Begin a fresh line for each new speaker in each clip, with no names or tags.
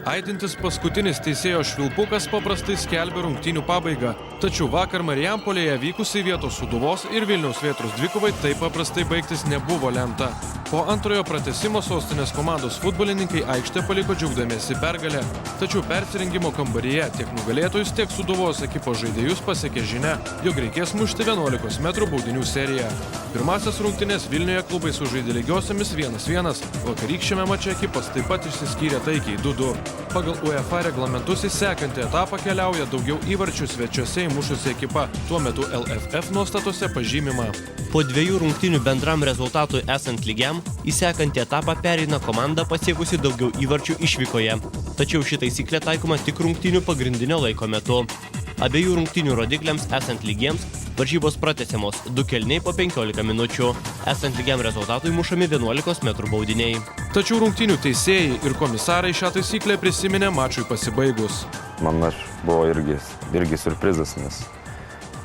Aidintis paskutinis teisėjo švilpukas paprastai skelbia rungtynių pabaigą. Tačiau vakar Marijampolėje vykusiai vietos Sūduvos ir Vilniaus Vėtros dvikovai taip paprastai baigtis nebuvo lemta. Po antrojo pratęsimo sostinės komandos futbolininkai aikštę paliko džiaugdamiesi pergalę. Tačiau persirengimo kambaryje tiek nugalėtojus, tiek Sūduvos ekipos žaidėjus pasiekė žinia, jog reikės mušti 11 metrų baudinių seriją. Pirmasias rungtynes Vilniuje klubai sužaidė lygiosiamis 1-1. Vakarykščiame mače ekipos taip pat išsiskyrė taikiai 2-2. Pagal UEFA reglamentus į sekantį etapą keliauja daugiau įvarčių svečiuose įmušusi ekipa. Tuo metu LFF nuostatose pažymima.
Po 2 rungtynių bendram rezultatui esant lygiam, į sekantį etapą pereina komanda pasiekusi daugiau įvarčių išvykoje. Tačiau ši taisyklė taikoma tik rungtynių pagrindinio laiko metu. Abiejų rungtynių rodikliams esant lygiems, varžybos pratęsiamos 2 kėliniai po 15 minučių. Esant lygiam rezultatui mušami 11 metrų baudiniai.
Tačiau rungtynių teisėjai ir komisarai šią taisyklę prisiminė mačui pasibaigus.
Man buvo irgi surprizas, nes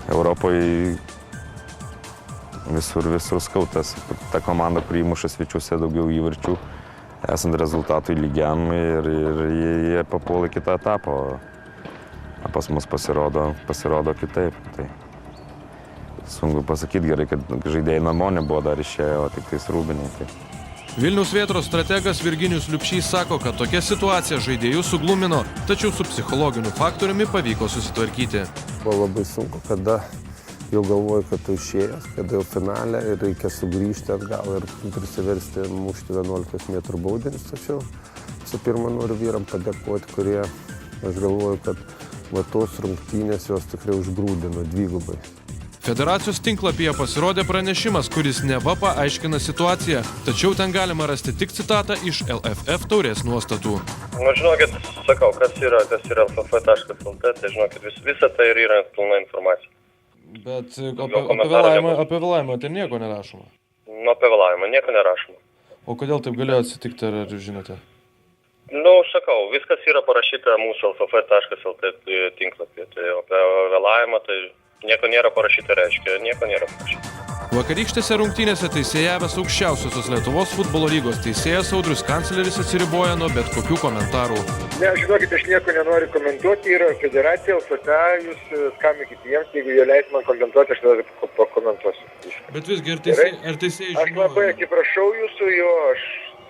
Europoje visur skautas. Ta komanda, kuri įmuša svečiuose daugiau įvarčių, esant rezultatui lygiam ir jie papuola kitą etapą. Pas mus pasirodo kitaip. Tai sunku pasakyti gerai, kad žaidėjai namo nebuvo dar išėję, o tik tais rūbiniai. Tai.
Vilniaus Vėtros strategas Virginijus Liupšys sako, kad tokia situacija žaidėjų suglumino, tačiau su psichologiniu faktoriumi pavyko susitvarkyti.
Buvo labai sunku, kada jau galvoju, kad tu išėjęs, kada jau finale ir reikia sugrįžti atgal ir prisiversti mušti 11 metrų baudinius. Tačiau su pirma noriu vyram padėkoti, kurie, aš galvoju, kad tos rungtynės jos tikrai užgrūdino dvigubai.
Federacijos tinklapyje pasirodė pranešimas, kuris neva paaiškina situaciją, tačiau ten galima rasti tik citatą iš LFF taurės nuostatų.
Žinokit, sakau, kas yra lff.lt, tai žinokit, visa tai ir yra pilna informacija.
Bet apie vėlavimą ten nieko nerašoma?
Apie vėlavimą nieko nerašoma.
O kodėl taip galėjo atsitikti, ar žinote?
Sakau, viskas yra parašyta mūsų lff.lt tinklapyje, tai apie vėlavimą tai nieko nėra parašyta, reiškia, nieko nėra parašyta.
Vakarykštėse rungtynėse teisėjavęs aukščiausiosios Lietuvos futbolo lygos teisėjas Audrius Kancleris atsiriboja nuo bet kokių komentarų.
Ne, žinokit, aš nieko nenoriu komentuoti, yra federacija, LFF, jūs skambinkite jiems, jeigu jie leis man komentuoti, aš tada pakomentuosiu.
Bet visgi, ar teisėjai žinojo?
Aš labai atsiprašau jūsų, aš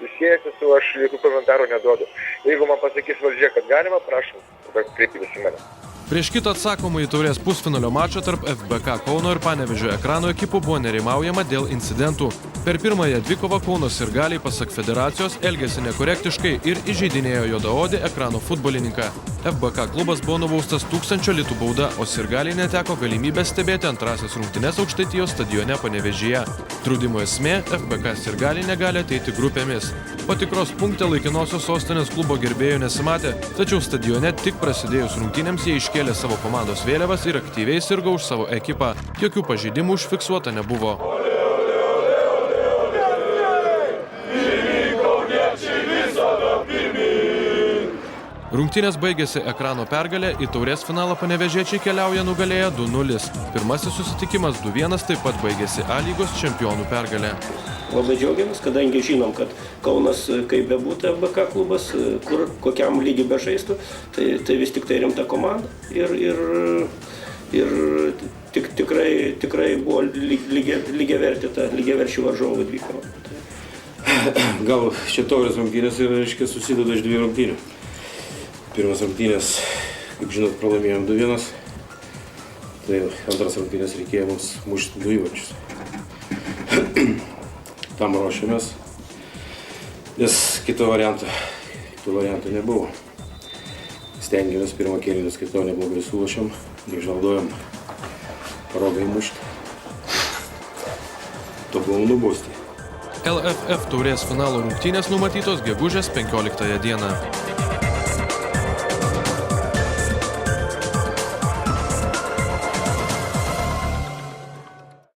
teisėjas esu, aš jokių komentarų neduodu. Jeigu man pasakys valdžia, kad galima, prašom, tada kreipkitės į mane.
Prieš kitą atsakomąjį taurės pusfinalio mačą tarp FBK Kauno ir Panevėžio Ekrano ekipų buvo nerimaujama dėl incidentų. Per pirmąją dvikovą Kauno sirgaliai, pasak federacijos, elgėsi nekorektiškai ir įžeidinėjo juodaodį Ekrano futbolininką. FBK klubas buvo nubaustas 1000 litų bauda, o sirgaliai neteko galimybės stebėti antrasias rungtynes Aukštaitijos stadione Panevėžyje. Draudimo esmė, FBK sirgaliai negali ateiti grupėmis. Patikros punkte laikinosios sostinės klubo gerbėjų nesimatė, tačiau stadione tik prasidėjus rungtynėms jie iškėlė savo komandos vėliavas ir aktyviai sirgo už savo ekipą. Jokių pažeidimų užfiksuota nebuvo. Rungtynės baigėsi Ekrano pergalė, į taurės finalą panevėžiečiai keliauja nugalėję 2-0. Pirmasis susitikimas 2-1 taip pat baigėsi A lygos čempionų pergalė.
Labai džiaugiamės, kadangi žinom, kad Kaunas, kaip bebūtų FBK klubas, kokiam lygiui bežaistų, tai vis tik tai rimta komanda ir tikrai buvo lygiaverčių varžovų dvikova.
Gal čia taurės rungtynės ir, reiškia, susideda iš 2 rungtynių. Pirmas rungtynės, kaip žinot, pralaimėjom 2-1, tai antras rungtynės reikėjo mums mušti 2 įvarčius. Tam ruošiamės, nes kito varianto nebuvo. Stengiamės pirmą kėlinį, skaitau, neblogai sulošėm, neišnaudojom progą įmušti. To buvom nubausti.
LFF taurės finalo rungtynės numatytos gegužės 15 dieną.